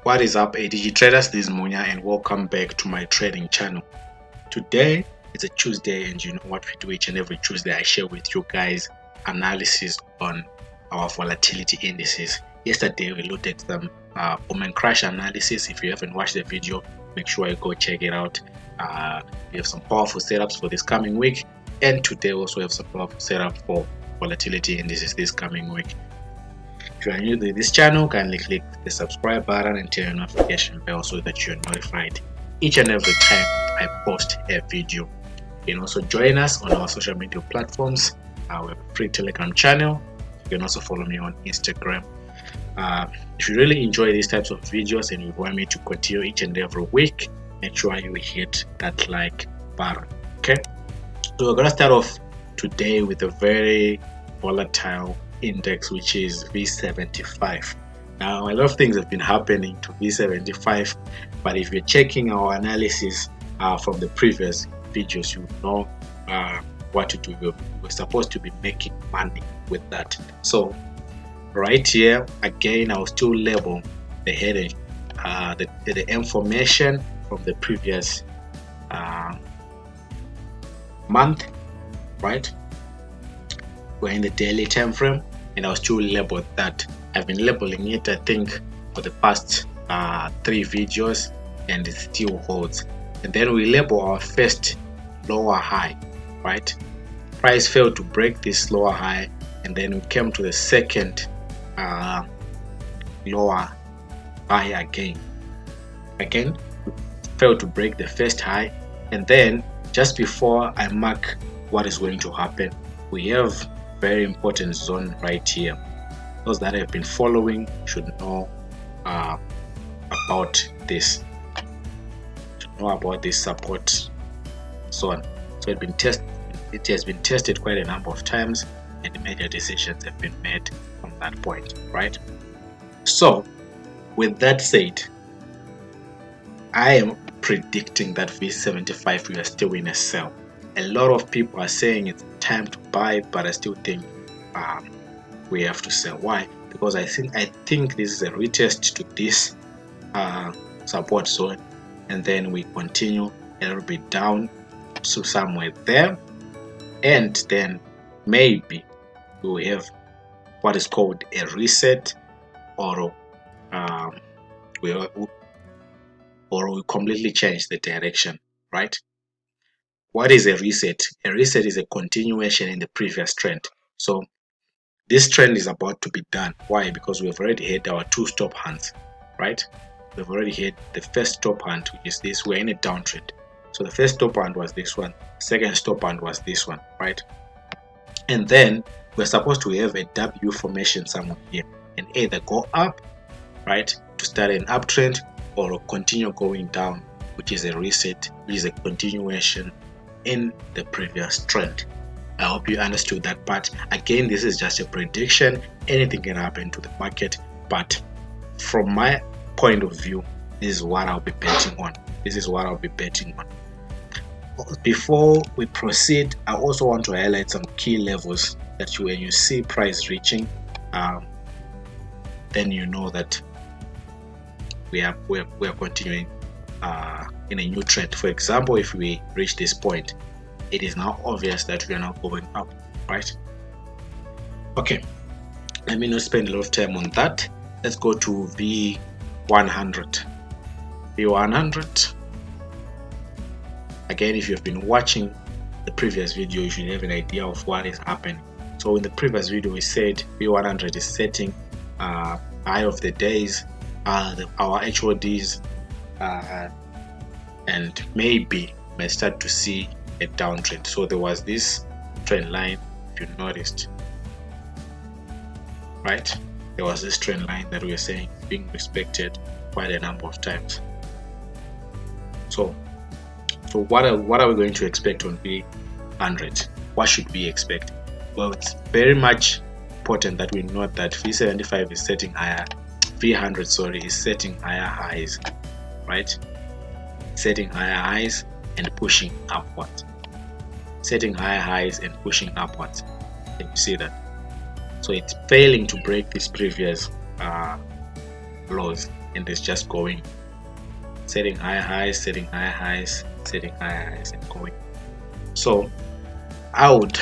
What is up, ADG traders? This is Munya and welcome back to my trading channel. Today is a Tuesday, and you know what we do each and every Tuesday. I share with you guys analysis on our volatility indices. Yesterday we looked at some boom and crash analysis. If you haven't watched the video, make sure you go check it out. We have some powerful setups for this coming week, and today also have some powerful setup for volatility indices this coming week. If you are new to this channel, kindly click the subscribe button and turn on notification bell so that you're notified each and every time I post a video. You can also join us on our social media platforms. We have a free Telegram channel. You can also follow me on Instagram. If you really enjoy these types of videos and you want me to continue each and every week, make sure you hit that like button. Okay, so we're gonna start off today with a very volatile index, which is V75. Now, a lot of things have been happening to V75, but if you're checking our analysis from the previous videos, you know what to do. We're supposed to be making money with that. So right here again, I'll still label the heading, the information from the previous month, right? We're in the daily time frame, and I'll still label that. I've been labeling it, I think, for the past 3 videos, and it still holds. And then we label our first lower high, right? Price failed to break this lower high, and then we came to the second lower high again. Again, we failed to break the first high, and then just before I mark what is going to happen, we have very important zone right here. Those that have been following should know about this. Should know about this support zone. So it has been tested quite a number of times, and major decisions have been made from that point, right? So with that said, I am predicting that V75 we are still in a sell. A lot of people are saying it's time to buy, but I still think we have to sell. Why? Because I think this is a retest to this support zone, and then we continue a little bit down to somewhere there, and then maybe we will have what is called a reset, or we completely change the direction, right? What is a reset? A reset is a continuation in the previous trend. So this trend is about to be done. Why? Because we've already hit our 2 stop hands, right? We've already hit the first stop hand, which is this. We're in a downtrend. So the first stop hand was this one. Second stop hand was this one, right? And then we're supposed to have a W formation somewhere here, and either go up, right, to start an uptrend, or continue going down, which is a reset, which is a continuation in the previous trend. I hope you understood that part. Again, this is just a prediction. Anything can happen to the market, but from my point of view, this is what I'll be betting on. This is what I'll be betting on. Before we proceed, I also want to highlight some key levels that when you see price reaching, then you know that we are continuing in a new trend. For example, if we reach this point, it is now obvious that we are now going up, right? Okay, let me not spend a lot of time on that. Let's go to V100. V100. Again, if you've been watching the previous video, you should have an idea of what is happening. So in the previous video, we said V100 is setting high of the days, our HODs, and maybe may start to see a downtrend. So there was this trend line, if you noticed, right? There was this trend line that we were saying being respected quite a number of times. So what are we going to expect on V100? What should we expect? Well, it's very much important that we note that V75 is setting higher, V100 sorry, is setting higher highs, right? Setting higher highs and pushing upwards. Setting higher highs and pushing upwards. Can you see that? So it's failing to break these previous lows. and it's just going, setting high highs, setting high highs, setting high highs, and going. So I would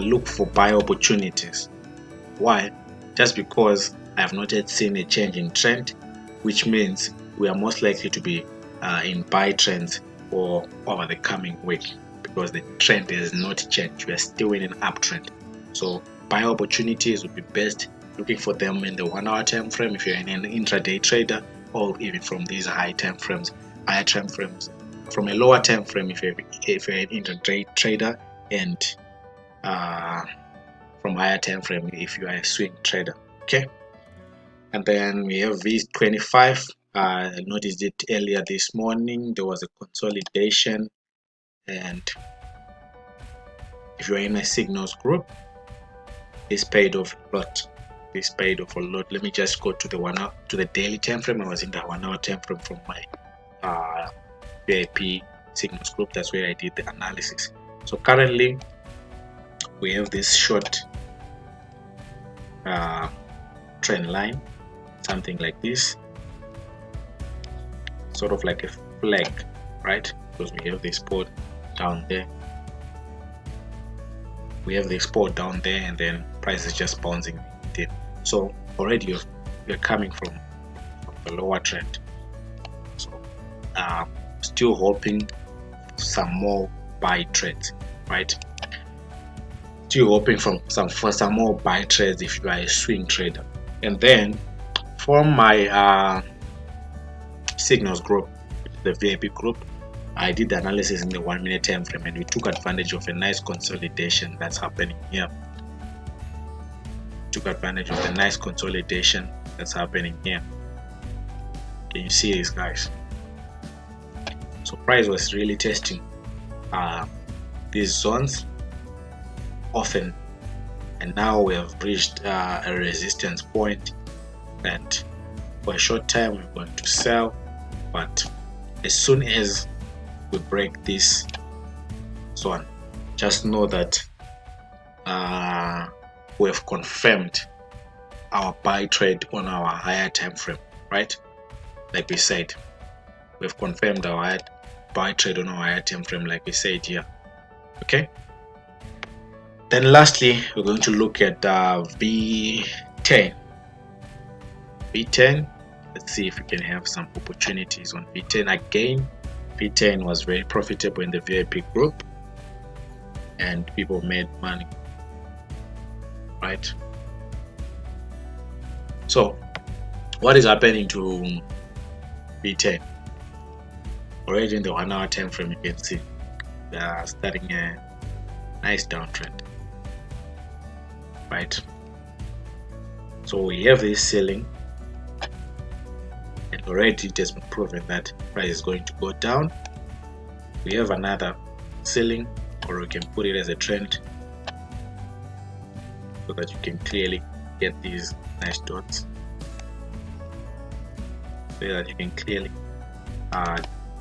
look for buy opportunities. Why? Just because I have not yet seen a change in trend, which means we are most likely to be in buy trends for over the coming week, because the trend has not changed. We are still in an uptrend. So buy opportunities would be best looking for them in the 1 hour time frame if you're in an intraday trader, or even from these higher time frames, from a lower time frame if you're an intraday trader, and from higher time frame if you are a swing trader. Okay, and then we have V25. I noticed it earlier this morning. There was a consolidation, and if you're in a signals group, this paid off a lot. This paid off a lot. Let me just go to the daily time frame. I was in the 1 hour time frame from my VIP signals group. That's where I did the analysis. So currently we have this short trend line, something like this, sort of like a flag, right? Because we have this support down there, and then price is just bouncing in. So already we're coming from a lower trend. So still hoping for some more buy trades, right? Still hoping for some more buy trades if you are a swing trader. And then from my signals group, the VIP group, I did the analysis in the 1 minute time frame, and we took advantage of a nice consolidation that's happening here. Took advantage of the nice consolidation that's happening here. Can you see this, guys? So price was really testing these zones often, and now we have reached a resistance point, and for a short time we're going to sell, but as soon as we break this zone, just know that we have confirmed our buy trade on our higher time frame, right? Like we said, we've confirmed our buy trade on our higher time frame, like we said here. Okay, then lastly we're going to look at V10. Let's see if we can have some opportunities on V10. Again, V10 was very profitable in the VIP group, and people made money, right? So what is happening to V10? Already in the 1 hour time frame, you can see they are starting a nice downtrend, right? So we have this ceiling, and already it has been proven that price is going to go down. We have another ceiling, or we can put it as a trend, so that you can clearly get these nice dots, so that you can clearly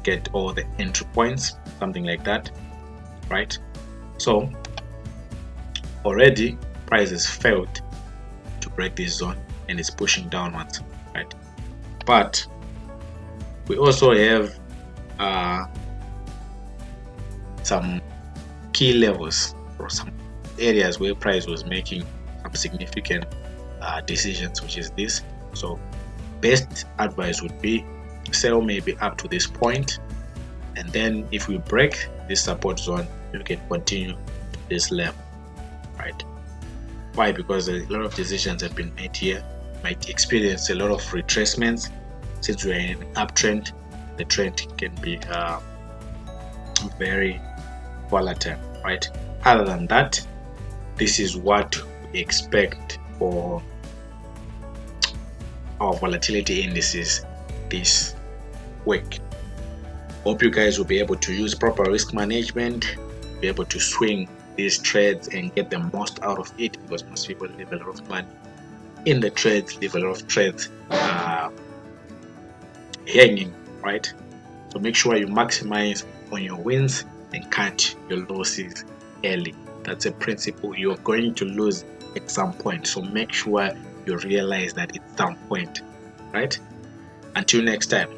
get all the entry points, something like that, right? So already price has failed to break this zone and it's pushing downwards, right? But we also have some key levels, or some areas where price was making some significant decisions, which is this. So best advice would be sell maybe up to this point, and then if we break this support zone, you can continue to this level, right? Why? Because a lot of decisions have been made here. You might experience a lot of retracements. Since we're in an uptrend, the trend can be very volatile, right? Other than that, this is what we expect for our volatility indices this week. Hope you guys will be able to use proper risk management, be able to swing these trades and get the most out of it, because most people leave a lot of money in the trades, leave a lot of trades hanging, right? So make sure you maximize on your wins and cut your losses early. That's a principle. You're going to lose at some point, so make sure you realize that at some point right? Until next time.